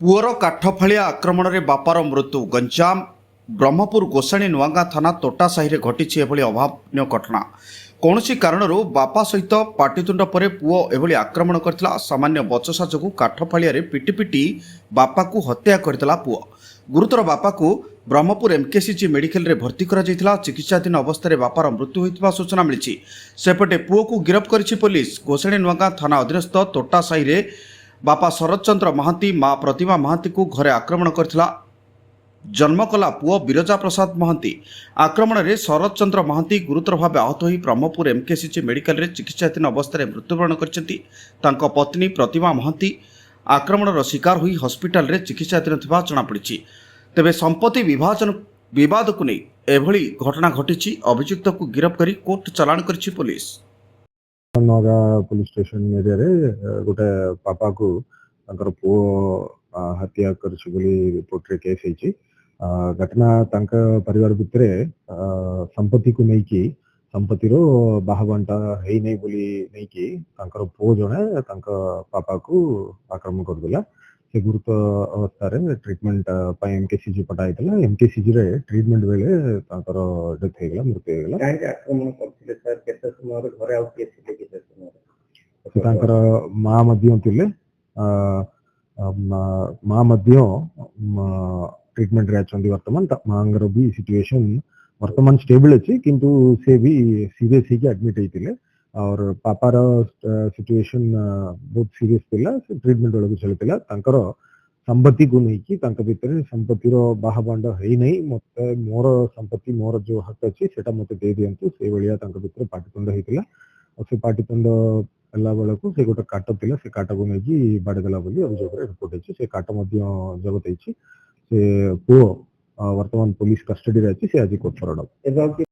ପୁଅର କାଠଫାଳିଆ ଆକ୍ରମଣରେ ବାପାର ମୃତ୍ୟୁ। ଗଞ୍ଜାମ ବ୍ରହ୍ମପୁର ଗୋସାଣୀ ନୂଆଗାଁ ଥାନା ତୋଟା ସାହିରେ ଘଟିଛି ଏଭଳି ଅଭାବନୀୟ ଘଟଣା। କୌଣସି କାରଣରୁ ବାପା ସହିତ ପାଟିତୁଣ୍ଡ ପରେ ପୁଅ ଏଭଳି ଆକ୍ରମଣ କରିଥିଲା। ସାମାନ୍ୟ ବଚସା ଯୋଗୁଁ କାଠଫାଳିଆରେ ପିଟି ପିଟି ବାପାକୁ ହତ୍ୟା କରିଥିଲା ପୁଅ। ଗୁରୁତର ବାପାକୁ ବ୍ରହ୍ମପୁର ଏମ୍କେସିଜି ମେଡିକାଲରେ ଭର୍ତ୍ତି କରାଯାଇଥିଲା। ଚିକିତ୍ସାଧୀନ ଅବସ୍ଥାରେ ବାପାର ମୃତ୍ୟୁ ହୋଇଥିବା ସୂଚନା ମିଳିଛି। ସେପଟେ ପୁଅକୁ ଗିରଫ କରିଛି ପୋଲିସ। ଗୋସାଣୀ ନୂଆଗାଁ ଥାନା ଅଧୀନସ୍ଥ ତୋଟା ସାହିରେ ବାପା ଶରତ ଚନ୍ଦ୍ର ମହାନ୍ତି ମା ପ୍ରତିମା ମହାନ୍ତିଙ୍କୁ ଘରେ ଆକ୍ରମଣ କରିଥିଲା ଜନ୍ମ କଲା ପୁଅ ବିରଜା ପ୍ରସାଦ ମହାନ୍ତି। ଆକ୍ରମଣରେ ଶରତ ଚନ୍ଦ୍ର ମହାନ୍ତି ଗୁରୁତର ଭାବେ ଆହତ ହୋଇ ବ୍ରହ୍ମପୁର ଏମ୍କେସିଜି ମେଡିକାଲରେ ଚିକିତ୍ସାଧୀନ ଅବସ୍ଥାରେ ମୃତ୍ୟୁବରଣ କରିଛନ୍ତି। ତାଙ୍କ ପତ୍ନୀ ପ୍ରତିମା ମହାନ୍ତି ଆକ୍ରମଣର ଶିକାର ହୋଇ ହସ୍ପିଟାଲରେ ଚିକିତ୍ସାଧୀନ ଥିବା ଜଣାପଡ଼ିଛି। ତେବେ ସମ୍ପତ୍ତି ବିବାଦକୁ ନେଇ ଏଭଳି ଘଟଣା ଘଟିଛି। ଅଭିଯୁକ୍ତକୁ ଗିରଫ କରି କୋର୍ଟ ଚାଲାଣ କରିଛି ପୋଲିସ। ନଗା पुलिस स्टेशन एरिया रे गोटे पापा को तांकर पुओ हत्या करछि बोली रिपोर्ट रे केस ହେଇଛି। घटना तांका परिवार भितरे संपत्ति को नहीं की संपत्ति रो बाहबंटा हेई नहीं बोली नहीं की तांकर पुओ जणे तांका पापा को आक्रमण कर देला। से गुरुतर अवस्था रे ट्रीटमेंट पय एमकेसीजी पठाइतला। एमकेसीजी रे ट्रीटमेंट बेले तांकर डेथ हे गेला, मृत्यु हे गेला। କାହିଁକି ଆକ୍ରମଣ କରିଥିଲେ ସାର୍? କେତେ ସମୟରେ ଘରେ ଆଉ କିଏ ଥିଲେ କି ସେ ସମୟରେ? ତାଙ୍କର ମା ମଧ୍ୟ ଥିଲେ। ମା ମଧ୍ୟ ट्रीटमेंट रे अछंती। वर्तमान मांगर भी सिचुएशन वर्तमान स्टेबल अछि, किंतु से भी सीरियस ही एडमिट हेतिले और पापार सिचुएशन बहुत सीरियस थिला। से ट्रीटमेंट वाला चलतिला। तांकर संपत्ति को नहीं की तांका भितर संपत्ति रो बाहबांड हेई नहीं, मते मोर संपत्ति मोर जो हक अछि सेटा मते दे दियंतु से बलिया तांका भितर पाटितुंड हेतिला। और से पाटितुंड ହେଲା ବେଳକୁ ସେ ଗୋଟେ କାଟ ଥିଲା, ସେ କାଟକୁ ନେଇକି ବାଡେଇଦେଲା ବୋଲି ଅଭିଯୋଗରେ ରିପୋର୍ଟ ହେଇଛି। ସେ କାଟ ମଧ୍ୟ ଜବତ ହେଇଛି। ସେ ପୁଅ ବର୍ତ୍ତମାନ ପୋଲିସ କଷ୍ଟଡିରେ ଅଛି। ସେ ଆଜି କୋର୍ଟ ଫରୱାର୍ଡ ହେବ। ଏବେ ଆଉ